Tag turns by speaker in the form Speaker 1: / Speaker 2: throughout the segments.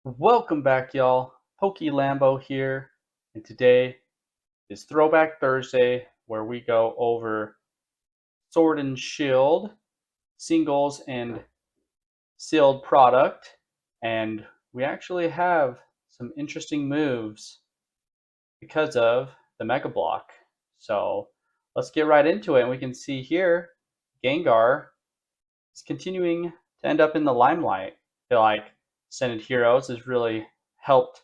Speaker 1: Welcome back, y'all. Pokey Lambo here, and today is Throwback Thursday, where we go over Sword and Shield singles and sealed product, and we actually have some interesting moves because of the Mega Block. So let's get right into it, and we can see here Gengar is continuing to end up in the limelight. I feel like Scented Heroes has really helped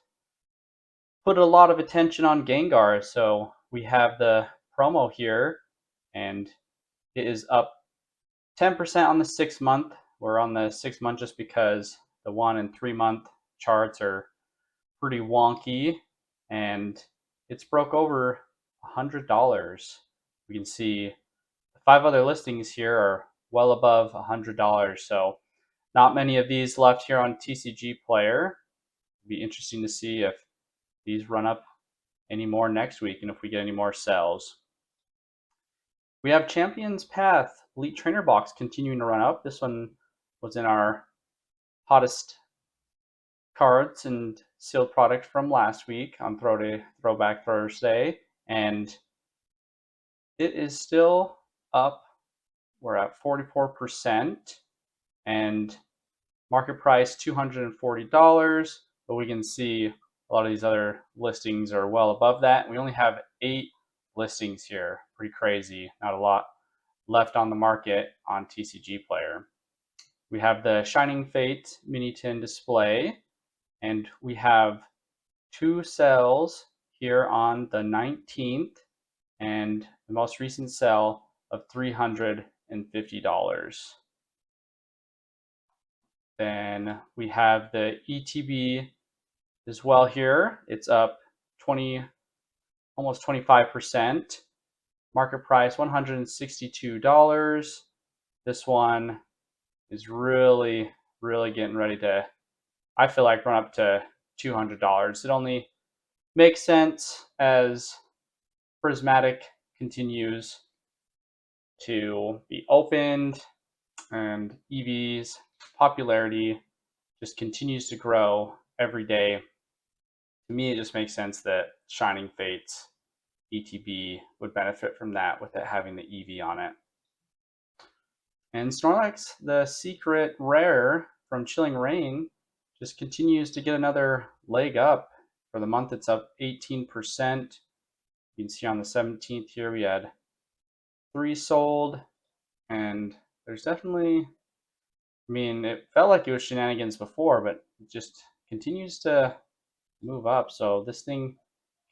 Speaker 1: put a lot of attention on Gengar. So we have the promo here, and it is up 10% on the 6 month. We're on the 6 month just because the 1 and 3 month charts are pretty wonky, and it's broke over $100. We can see the 5 other listings here are well above $100. So not many of these left here on TCG Player. It'd be interesting to see if these run up any more next week and if we get any more sales. We have Champions Path Elite Trainer Box continuing to run up. This one was in our hottest cards and sealed product from last week on Throwback Thursday, and it is still up. We're at 44%, and market price $240, but we can see a lot of these other listings are well above that. We only have 8 listings here. Pretty crazy. Not a lot left on the market on TCG Player. We have the Shining Fate mini tin display, and we have 2 sales here on the 19th, and the most recent sale of $350. Then we have the ETB as well here. It's up almost 25%. Market price $162. This one is really getting ready to, I feel like, run up to $200. It only makes sense as Prismatic continues to be opened and EV's popularity just continues to grow every day. To me, it just makes sense that Shining Fates ETB would benefit from that with it having the EV on it. And Snorlax, the secret rare from Chilling Reign, just continues to get another leg up. For the month, it's up 18%. You can see on the 17th here, we had 3 sold, and there's definitely, it felt like it was shenanigans before, but it just continues to move up. So this thing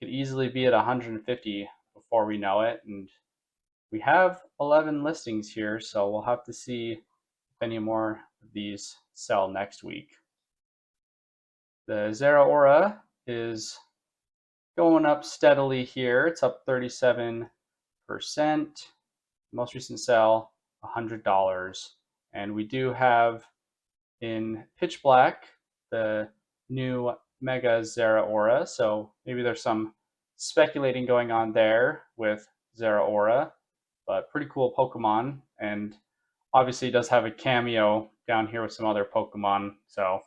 Speaker 1: could easily be at 150 before we know it. And we have 11 listings here, so we'll have to see if any more of these sell next week. The Zeraora is going up steadily here. It's up 37%. Most recent sell, $100. And we do have in Pitch Black the new Mega Zeraora, so maybe there's some speculating going on there with Zeraora, but pretty cool Pokemon, and obviously does have a cameo down here with some other Pokemon, so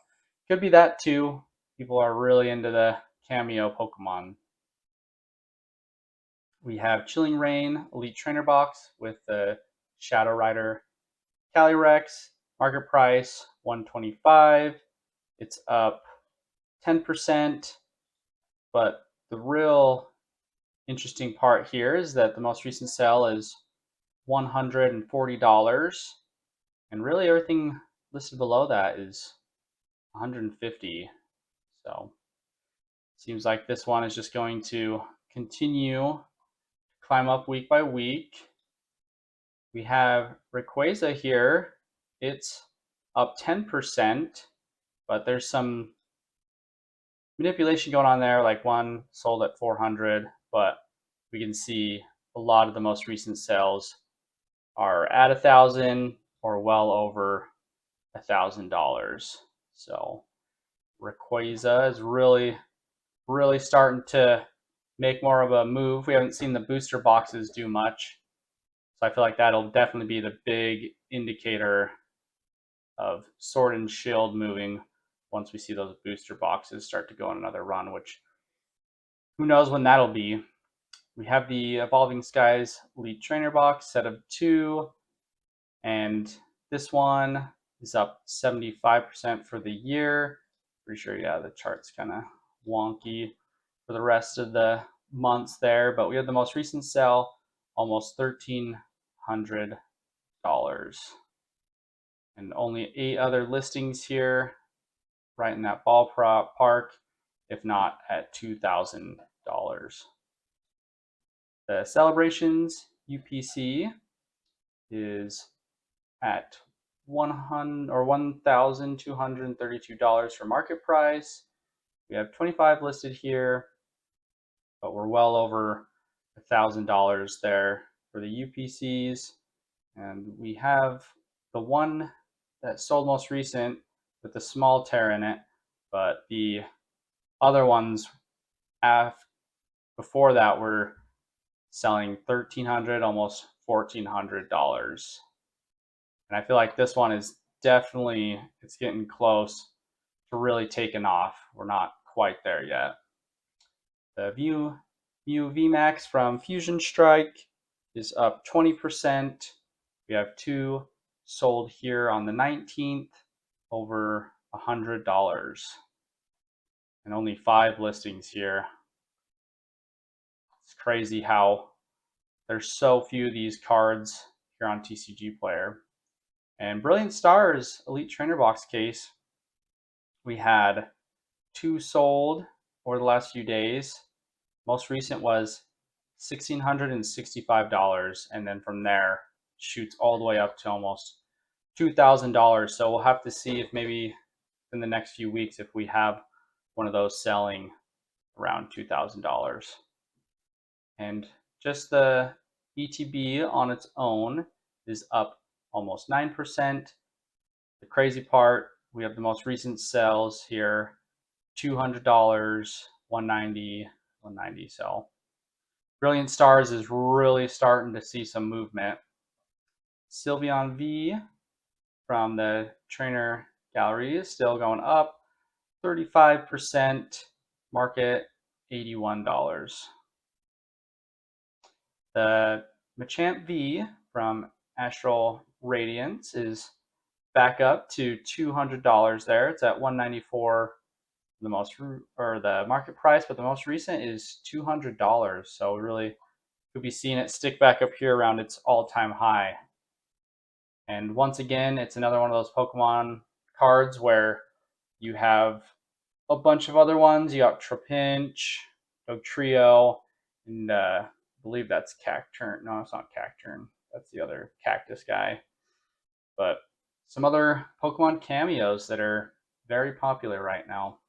Speaker 1: could be that too. People are really into the cameo Pokemon. We have Chilling Reign Elite Trainer Box with the Shadow Rider Calyrex. Market price $125. It's up 10%, but the real interesting part here is that the most recent sale is $140, and really everything listed below that is $150. So seems like this one is just going to continue to climb up week by week. We have Rayquaza here. It's up 10%, but there's some manipulation going on there. Like one sold at 400, but we can see a lot of the most recent sales are at 1,000 or well over $1,000. So Rayquaza is really starting to make more of a move. We haven't seen the booster boxes do much, so I feel like that'll definitely be the big indicator of Sword and Shield moving once we see those booster boxes start to go on another run, which who knows when that'll be. We have the Evolving Skies Elite Trainer box, set of 2, and this one is up 75% for the year. Pretty sure, yeah, the chart's kind of wonky for the rest of the months there, but we have the most recent sale, almost $1,300, and only 8 other listings here, right in that ballpark, if not at $2,000. The Celebrations UPC is at $1,232 for market price. We have 25 listed here, but we're well over $1,000 there for the UPCs. And we have the one that sold most recent with the small tear in it, but the other ones before that were selling $1,300, almost $1,400. And I feel like this one is definitely, it's getting close to really taking off. We're not quite there yet. The Mew VMAX from Fusion Strike is up 20%. We have 2 sold here on the 19th, over $100. And only 5 listings here. It's crazy how there's so few of these cards here on TCG Player. And Brilliant Stars Elite Trainer Box case, we had 2 sold over the last few days. Most recent was $1,665, and then from there shoots all the way up to almost $2,000. So we'll have to see if maybe in the next few weeks if we have one of those selling around $2,000. And just the ETB on its own is up almost 9%. The crazy part, we have the most recent sales here, $200, $190, $190. So Brilliant Stars is really starting to see some movement. Sylveon V from the trainer gallery is still going up 35%, market $81. The Machamp V from Astral Radiance is back up to $200 there. It's at $194 the market price, but the most recent is $200. So we really could be seeing it stick back up here around its all-time high. And once again, it's another one of those Pokemon cards where you have a bunch of other ones. You got Trapinch, Dugtrio, and I believe that's Cacturn. No, it's not Cacturn. That's the other cactus guy. But some other Pokemon cameos that are very popular right now.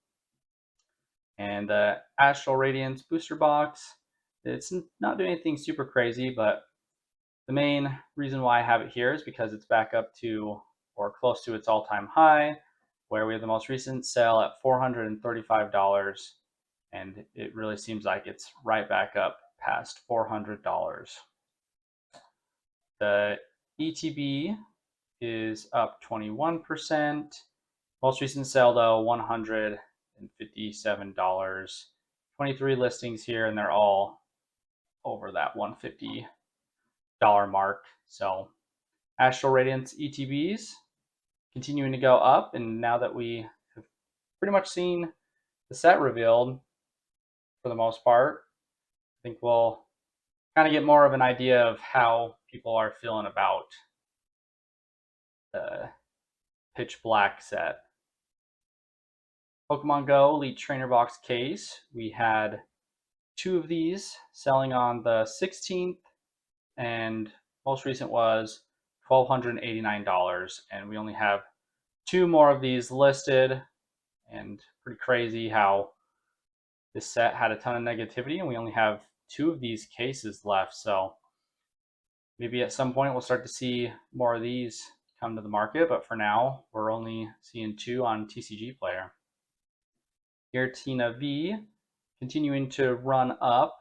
Speaker 1: And the Astral Radiance booster box, it's not doing anything super crazy, but the main reason why I have it here is because it's back up to or close to its all-time high, where we have the most recent sale at $435, and it really seems like it's right back up past $400. The ETB is up 21%. Most recent sale though, $157. 23 listings here, and they're all over that $150 mark. So Astral Radiance ETBs continuing to go up, and now that we have pretty much seen the set revealed for the most part, I think we'll kind of get more of an idea of how people are feeling about the Pitch Black set. Pokemon Go Elite Trainer Box case, we had 2 of these selling on the 16th, and most recent was $1,289, and we only have 2 more of these listed. And pretty crazy how this set had a ton of negativity, and we only have 2 of these cases left. So maybe at some point we'll start to see more of these come to the market, but for now we're only seeing 2 on TCG Player. Giratina V continuing to run up,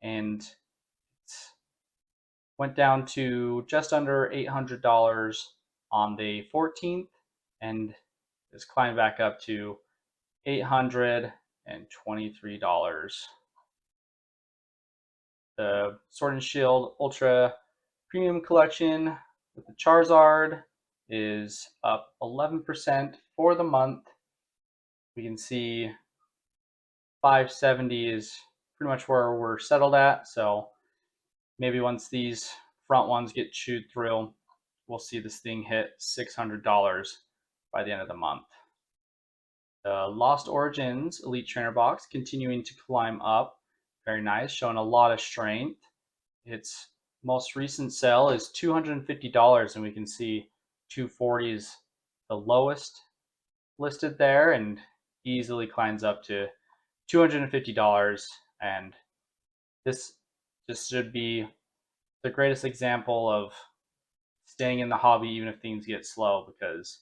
Speaker 1: and it went down to just under $800 on the 14th, and has climbed back up to $823. The Sword and Shield Ultra Premium Collection with the Charizard is up 11% for the month. We can see 570 is pretty much where we're settled at. So maybe once these front ones get chewed through, we'll see this thing hit $600 by the end of the month. The Lost Origins Elite Trainer Box continuing to climb up. Very nice, showing a lot of strength. Its most recent sale is $250, and we can see 240 is the lowest listed there and easily climbs up to $250. And this should be the greatest example of staying in the hobby even if things get slow, because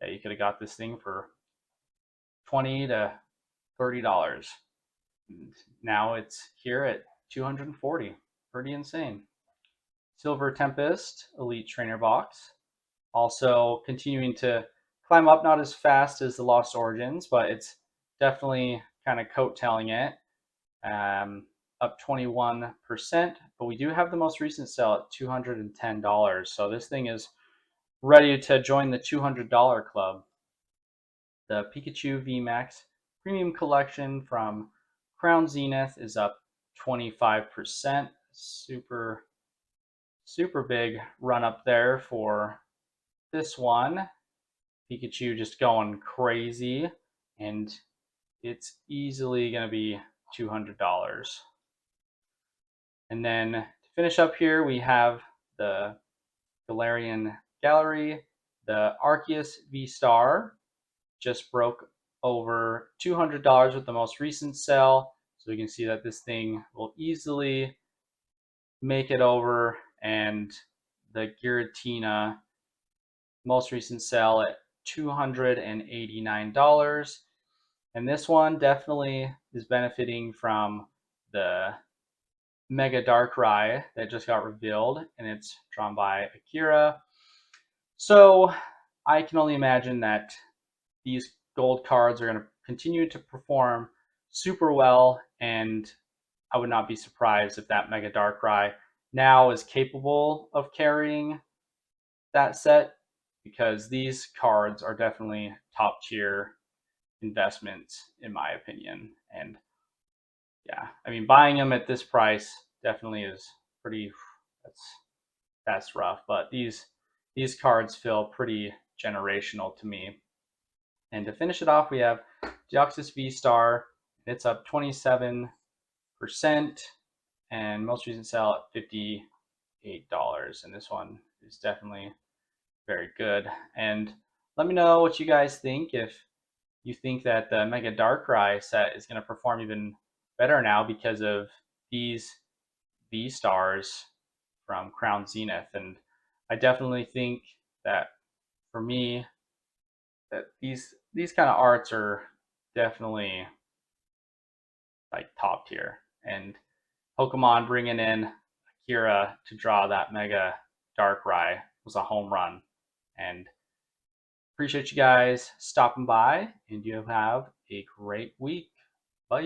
Speaker 1: yeah, you could have got this thing for $20 to $30. And now it's here at $240. Pretty insane. Silver Tempest Elite Trainer Box. Also continuing to climb up, not as fast as the Lost Origins, but it's definitely kind of coattailing it. Up 21%, but we do have the most recent sale at $210. So this thing is ready to join the $200 club. The Pikachu VMAX Premium Collection from Crown Zenith is up 25%. Super big run up there for this one. Pikachu just going crazy, and it's easily going to be $200. And then to finish up here, we have the Galarian Gallery. The Arceus V-Star just broke over $200 with the most recent sale. So we can see that this thing will easily make it over. And the Giratina most recent sale at $289. And this one definitely is benefiting from the Mega Darkrai that just got revealed, and it's drawn by Akira. So I can only imagine that these gold cards are going to continue to perform super well, and I would not be surprised if that Mega Darkrai now is capable of carrying that set, because these cards are definitely top tier investments in my opinion. And yeah, I mean, buying them at this price definitely is pretty, that's rough, but these cards feel pretty generational to me. And to finish it off, we have Deoxys V-Star. It's up 27%, and most recent sale at $58. And this one is definitely very good. And let me know what you guys think. If you think that the Mega Darkrai set is going to perform even better now because of these V-Stars from Crown Zenith. And I definitely think that for me, that these kind of arts are definitely like top tier. And Pokemon bringing in Akira to draw that Mega Darkrai was a home run. And appreciate you guys stopping by, and you have a great week. Bye.